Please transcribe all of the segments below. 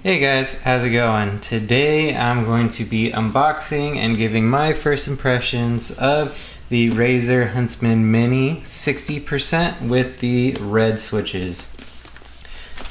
Hey guys, how's it going? Today I'm going to be unboxing and giving my first impressions of the Razer Huntsman Mini 60% with the red switches.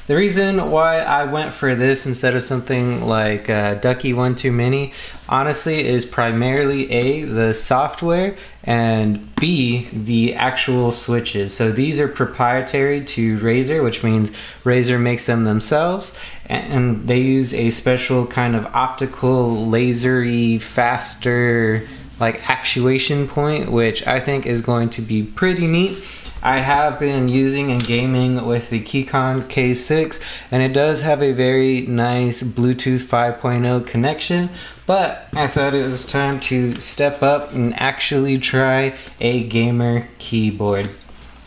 The reason why I went for this instead of something like Ducky 1-2 Mini, honestly, is primarily A, the software, and B, the actual switches. So these are proprietary to Razer, which means Razer makes them themselves, and they use a special kind of optical, lasery, faster, like actuation point, which I think is going to be pretty neat. I have been using and gaming with the Keychron K6, and it does have a very nice Bluetooth 5.0 connection, but I thought it was time to step up and actually try a gamer keyboard.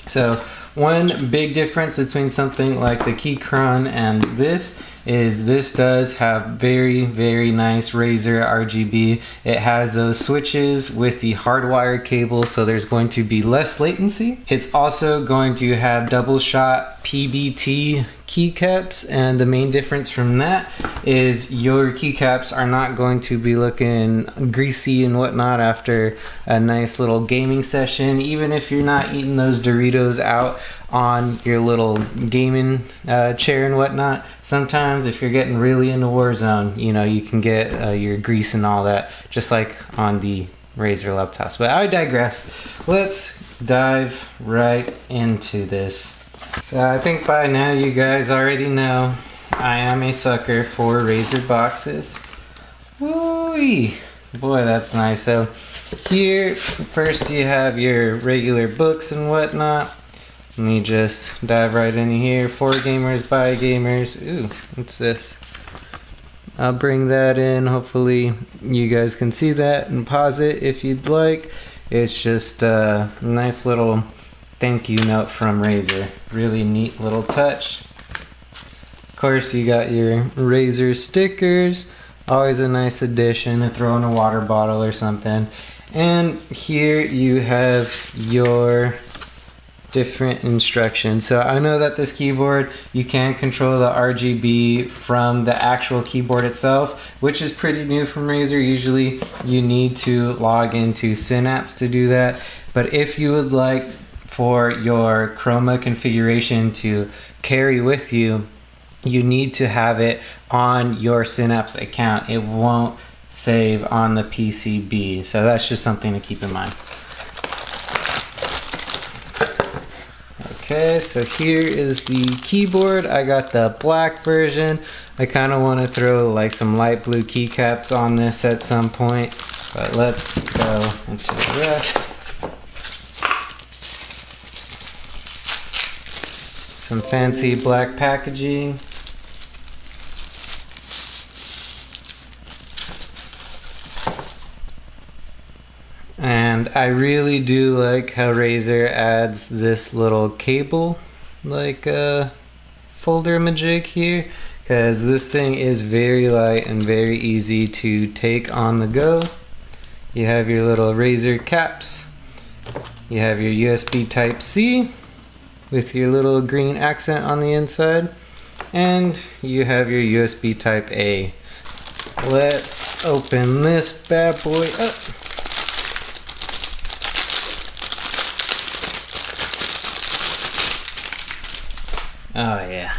So one big difference between something like the Keychron and this is this does have very, very nice Razer RGB. It has those switches with the hardwired cable, so there's going to be less latency. It's also going to have double shot PBT keycaps, and the main difference from that is your keycaps are not going to be looking greasy and whatnot after a nice little gaming session, even if you're not eating those Doritos out on your little gaming chair and whatnot. Sometimes if you're getting really into Warzone, you know, you can get your grease and all that, just like on the Razer laptops. But I digress. Let's dive right into this. So I think by now you guys already know I am a sucker for Razer boxes. Woo-wee. Boy, that's nice. So here, first you have your regular books and whatnot. Let me just dive right in here. For gamers, by gamers. Ooh, what's this? I'll bring that in. Hopefully you guys can see that and pause it if you'd like. It's just a nice little thank you note from Razer. Really neat little touch. Of course, you got your Razer stickers. Always a nice addition to throw in a water bottle or something. And here you have your different instructions. So I know that this keyboard, you can control the RGB from the actual keyboard itself, which is pretty new from Razer. Usually you need to log into Synapse to do that. But if you would like for your chroma configuration to carry with you, you need to have it on your Synapse account. It won't save on the PCB. So that's just something to keep in mind. Okay, so here is the keyboard. I got the black version. I kind of want to throw like some light blue keycaps on this at some point, but let's go into the rest. Some fancy black packaging. And I really do like how Razer adds this little cable like folder majig here, because this thing is very light and very easy to take on the go. You have your little Razer caps. You have your USB Type-C with your little green accent on the inside, and you have your USB Type-A. Let's open this bad boy up. Oh yeah,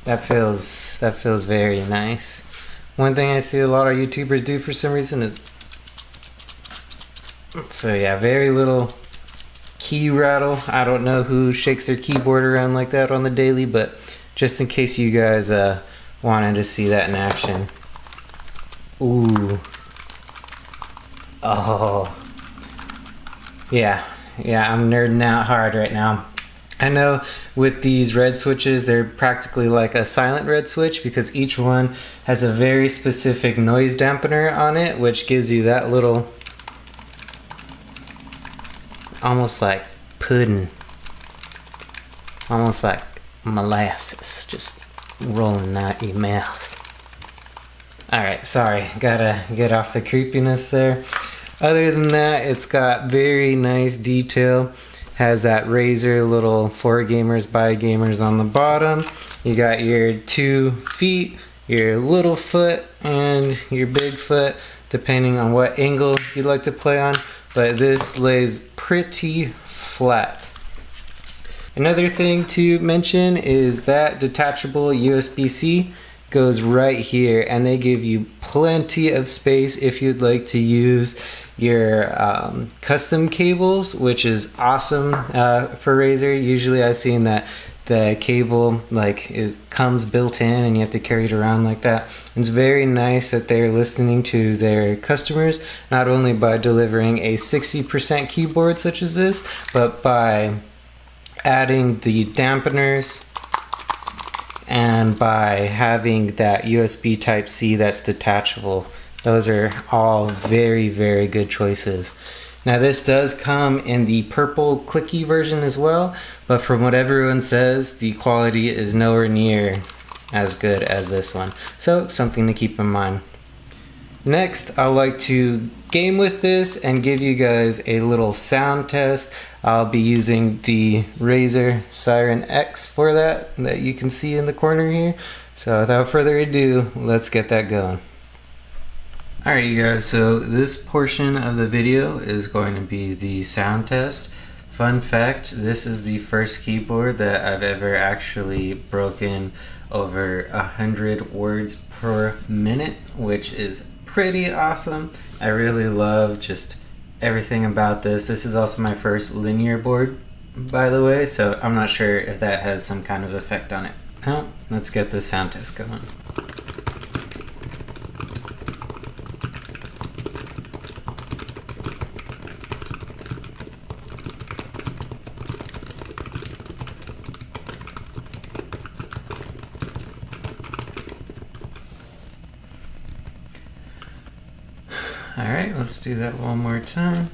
that feels very nice. One thing I see a lot of YouTubers do for some reason is, so yeah, very little key rattle. I don't know who shakes their keyboard around like that on the daily, but just in case you guys wanted to see that in action. Ooh. Oh. Yeah, I'm nerding out hard right now. I know with these red switches, they're practically like a silent red switch because each one has a very specific noise dampener on it, which gives you that little, almost like pudding, almost like molasses just rolling out your mouth. Alright, sorry, gotta get off the creepiness there. Other than that, it's got very nice detail. has that Razer little for gamers by gamers on the bottom. You got your 2 feet, your little foot, and your big foot, depending on what angle you'd like to play on, but this lays pretty flat. Another thing to mention is that detachable USB-C goes right here, and they give you plenty of space if you'd like to use your custom cables, which is awesome for Razer. Usually I've seen that the cable comes built in and you have to carry it around like that. It's very nice that they're listening to their customers, not only by delivering a 60% keyboard such as this, but by adding the dampeners and by having that USB Type-C that's detachable. Those are all very, very good choices. Now this does come in the purple clicky version as well, but from what everyone says, the quality is nowhere near as good as this one. So something to keep in mind. Next, I'd like to game with this and give you guys a little sound test. I'll be using the Razer Siren X for that you can see in the corner here. So without further ado, let's get that going. Alright you guys, so this portion of the video is going to be the sound test. Fun fact, this is the first keyboard that I've ever actually broken over 100 words per minute, which is pretty awesome. I really love just everything about this. This is also my first linear board, by the way, so I'm not sure if that has some kind of effect on it. Well, let's get this sound test going. Alright, let's do that one more time.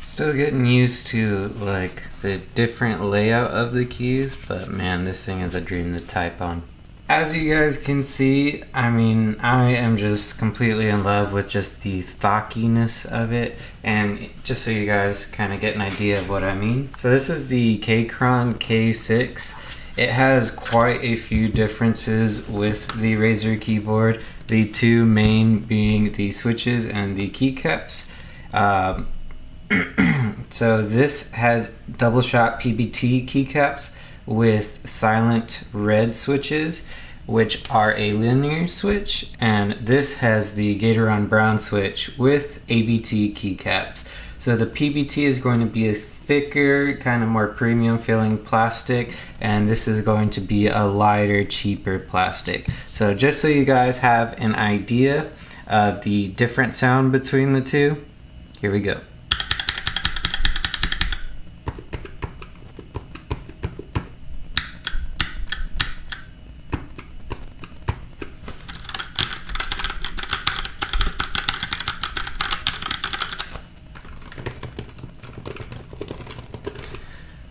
Still getting used to the different layout of the keys, but man, this thing is a dream to type on. As you guys can see, I mean, I am just completely in love with just the thockiness of it, and just so you guys kind of get an idea of what I mean. So this is the Kaychron K6. It has quite a few differences with the Razer keyboard, the two main being the switches and the keycaps. So this has double shot PBT keycaps with silent red switches, which are a linear switch, and this has the Gateron brown switch with ABT keycaps. So the PBT is going to be a thicker, kind of more premium feeling plastic, and this is going to be a lighter, cheaper plastic. So just so you guys have an idea of the different sound between the two, here we go.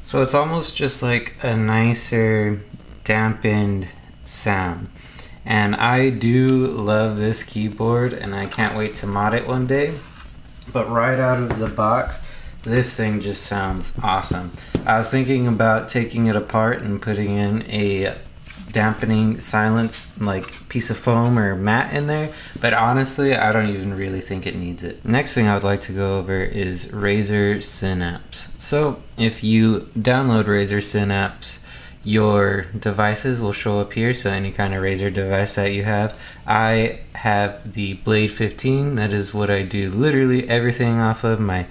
So it's almost just like a nicer dampened sound. And I do love this keyboard and I can't wait to mod it one day. But right out of the box, this thing just sounds awesome. I was thinking about taking it apart and putting in a dampening silence piece of foam or mat in there, but honestly I don't even really think it needs it. Next thing I would like to go over is Razer Synapse. So if you download Razer Synapse, your devices will show up here, so any kind of Razer device that you have. I have the Blade 15, that is what I do literally everything off of: my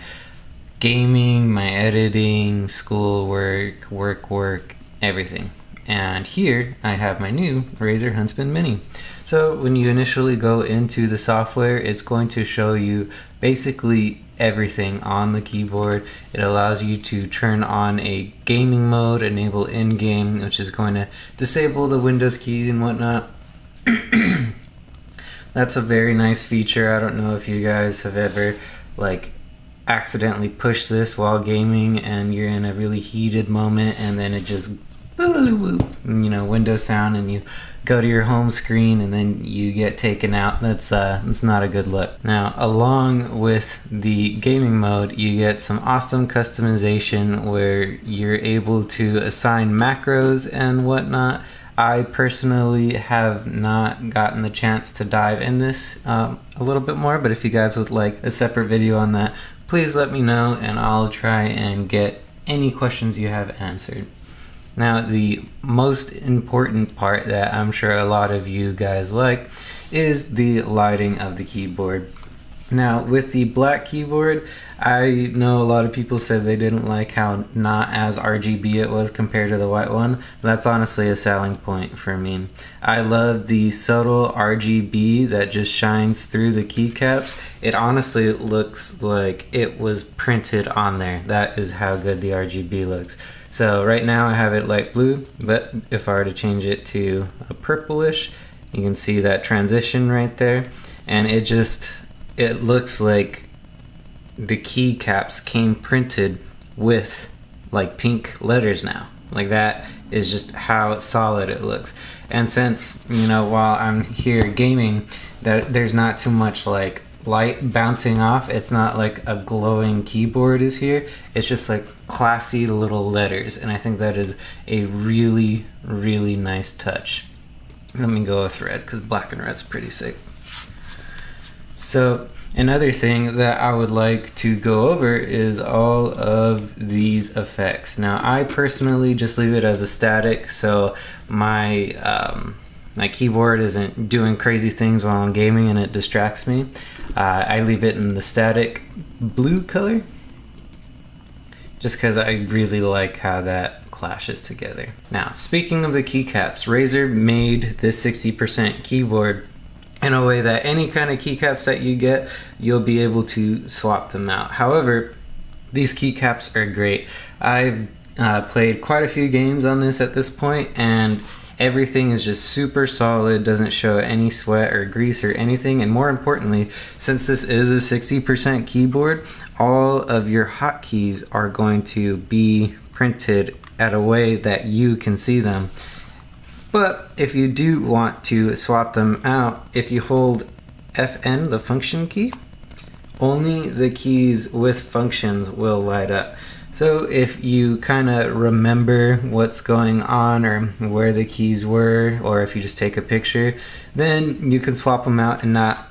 gaming, my editing, schoolwork, work, everything. And here I have my new Razer Huntsman Mini. So when you initially go into the software, it's going to show you basically everything on the keyboard. It allows you to turn on a gaming mode, enable in-game, which is going to disable the Windows key and whatnot. That's a very nice feature. I don't know if you guys have ever like accidentally pushed this while gaming and you're in a really heated moment and then it just Windows sound, and you go to your home screen and then you get taken out. That's not a good look. Now, along with the gaming mode, you get some awesome customization where you're able to assign macros and whatnot. I personally have not gotten the chance to dive in this a little bit more, but if you guys would like a separate video on that, please let me know and I'll try and get any questions you have answered. Now, the most important part that I'm sure a lot of you guys like is the lighting of the keyboard. Now, with the black keyboard, I know a lot of people said they didn't like how not as RGB it was compared to the white one. That's honestly a selling point for me. I love the subtle RGB that just shines through the keycaps. It honestly looks like it was printed on there. That is how good the RGB looks. So right now I have it light blue, but if I were to change it to a purplish, you can see that transition right there, and it looks like the keycaps came printed with like pink letters now. Like, that is just how solid it looks. And since, while I'm here gaming, that there's not too much like light bouncing off, it's not like a glowing keyboard is here, it's just like classy little letters, and I think that is a really, really nice touch. Let me go with red because black and red's pretty sick. So another thing that I would like to go over is all of these effects. Now, I personally just leave it as a static, so my keyboard isn't doing crazy things while I'm gaming and it distracts me. I leave it in the static blue color just because I really like how that clashes together. Now, speaking of the keycaps, Razer made this 60% keyboard in a way that any kind of keycaps that you get, you'll be able to swap them out. However, these keycaps are great. I've played quite a few games on this at this point, and everything is just super solid, doesn't show any sweat or grease or anything, and more importantly, since this is a 60% keyboard, all of your hotkeys are going to be printed at a way that you can see them. But if you do want to swap them out, if you hold FN, the function key, only the keys with functions will light up. So if you kind of remember what's going on or where the keys were, or if you just take a picture, then you can swap them out and not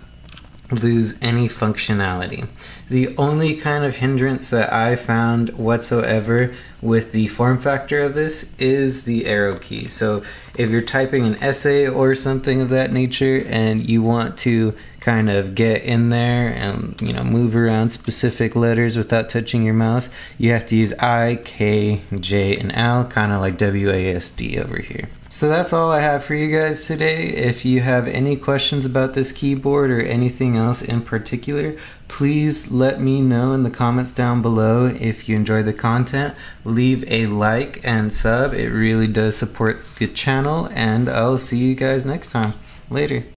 lose any functionality. The only kind of hindrance that I found whatsoever with the form factor of this is the arrow key. So if you're typing an essay or something of that nature and you want to kind of get in there and move around specific letters without touching your mouse, you have to use I, K, J, and L, kind of like WASD over here. So that's all I have for you guys today. If you have any questions about this keyboard or anything else in particular, please let me know in the comments down below. If you enjoy the content, leave a like and sub. It really does support the channel, and I'll see you guys next time. Later.